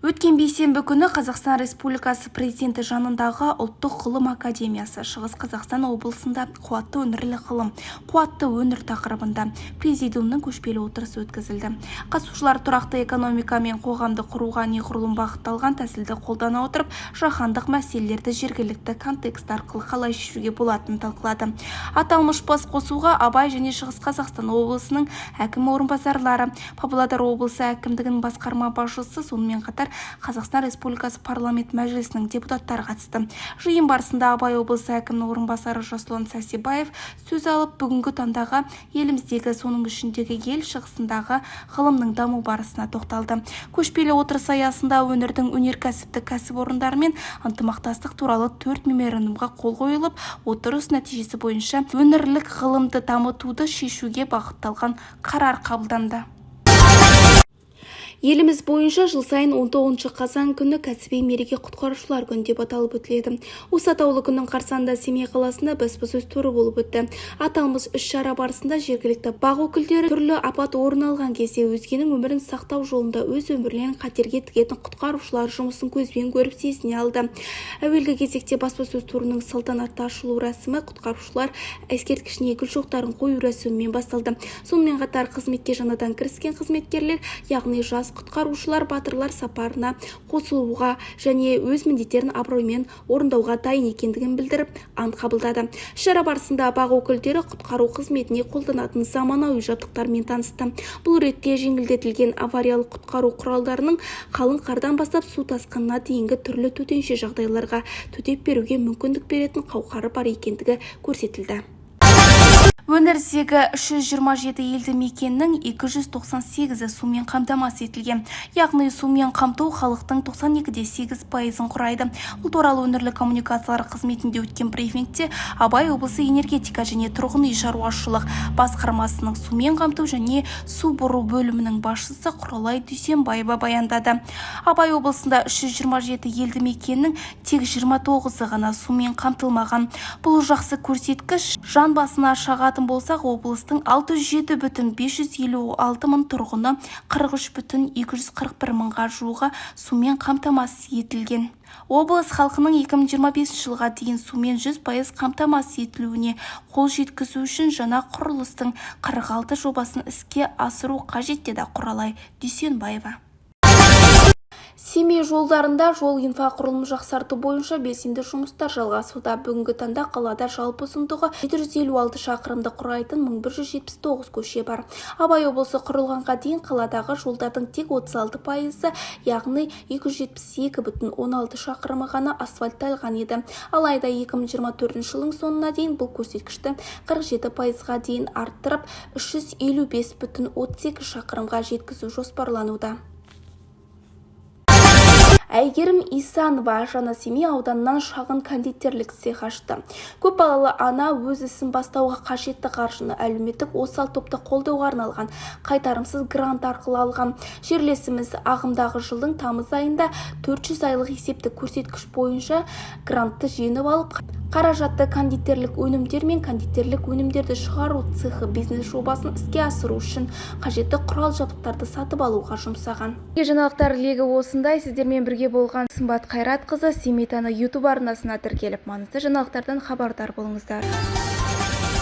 Өткен бейсенбі күні Қазақстан Республикасы Президенті жанындағы Ұлттық ғылым академиясы Шығыс Қазақстан облысында қуатты өңірлік ғылым, қуатты өңір тақырыбында президиумның көшпелі отырысы өткізілді. Қатысушылар тұрақты экономика мен қоғамды құруға неғұрлым бағытталған тәсілді қолдана отырып, жаһандық мәселелерді жергілікті контекст арқылы қалай шешуге болатынын талқылады. Аталмыш басқосуға Абай және Шығыс Қазақстан облысының әкім орынбасарлары, Павлодар облысы әкімдігінің басқарма басшысы, сонымен қатар Қазақстан Республикасы парламент мәжілісінің депутаттары қатысты. Жиын барысында Абай облысы әкімінің орынбасары Жасұлан Сәрсебаев сөз алып, бүгінгі таңдағы еліміздегі, соның ішіндегі ел шығысындағы ғылымның даму барысына тоқталды. Көшпелі отырыс аясында өңірдің өнеркәсіптік кәсіпорындарымен ынтымақтастық туралы 4 меморандумға қол қойылып, отырыс нәтижесі бойынша өңірлік ғылымды дамытуды шешуге бағытталған қарар қабылданды. Еліміз бойынша жыл сайын 19 қазан күні кәсіби мереке құтқарушылар күні деп аталып өтіледі. Осы атаулы күннің қарсаңында Семей қаласында баспасөз туры болып өтті. Аталмыш іс-шара барысында жергілікті бақ өкілдері түрлі апат орын алған кезде өзгенің өмірін сақтау жолында өз өмірлерін қатерге тігетін құтқарушылар жұмысын көзбен көріп сезіне алды. Әуелгі кезекте баспасөз турының салтанатты ашылу рәсімі құтқарушылар ескерткішіне гүл шоқтарын қою рәсімімен басталды. Сонымен қатар қызметке жаңадан кіріскен қызметкерлер, яғни жас құтқарушылар батырлар сапарына қосылуға және өз міндеттерін абыроймен орындауға дайын екендігін білдіріп ант қабылдады. Шара барысында бақ өкілдері құтқару қызметіне қолданатын заманауи жабдықтармен танысты. Бұл ретте жеңілдетілген авариялық құтқару құралдарының қалың қардан бастап су тасқынына дейінгі түрлі төтенше жағдайларға төтеп беруге мүмкіндік беретін қауқары бар екендігі көрсетілді. Өңірдегі 327 елді мекеннің 298-і сумен қамтамасыз етілген. Яғни сумен қамту халықтың 92,8%-ын құрайды. Бұл туралы өңірлік коммуникациялар қызметінде өткен брифингте Абай облысы энергетика және тұрғын үй шаруашылық басқармасының сумен қамту және су бұру бөлімінің басшысы Құралай Дүйсенбаева баяндады. Абай облысында 327 елді мекеннің тек 29-і ғана сумен қамтылмаған. Бұл жақсы көрсеткіш. Жан басына шағатын болсақ, облыстың 607,556 мың тұрғыны 43,241 мыңға жуығы сумен қамтамасыз етілген. Облыс халқының 2025 жылға дейін сумен 100% қамтамасыз етілуіне қол жеткізу үшін жаңа құрылыстың 46 жобасын іске асыру қажет деді Құралай Дүйсенбаева. Семей жолдарында жол инфрақұрылымын жақсарту бойынша белсенді жұмыстар жалғасуда. Бүгінгі таңда қалада жалпы ұзындығы 756 шақырымды құрайтын 1179 көше бар. Абай облысы құрылғанға дейін қаладағы жолдардың тек 36%, яғни 272,16 шақырымы ғана асфальтталған еді. Алайда 2024 жылдың соңына дейін бұл көрсеткішті 47%-ға дейін арттырып, 355,38 шақырымға жеткізу жоспарлануда. Әйгерім Исанова жаңа Семей ауданынан шағын кондитерлік цех ашты. Көп балалы ана өз ісін бастауға қажетті қаржыны әлеуметтік осал топты қолдауға арналған қайтарымсыз грант арқылы алған. Жерлесіміз ағымдағы жылдың тамыз айында 400 айлық есептік көрсеткіш бойынша грантты жеңіп алып, қаражатты кондитерлік өнімдер мен кондитерлік өнімдерді шығару цехы бизнес жобасын іске асыру үшін қажетті құрал жабдықтарды сатып алуға жұмсаған. Жаңалықтар легі осындай. Сіздермен бірге болған Сымбат Қайратқызы. Семей таңы YouTube арнасына тіркеліп, маңызды жаңалықтардан хабардар болыңыздар.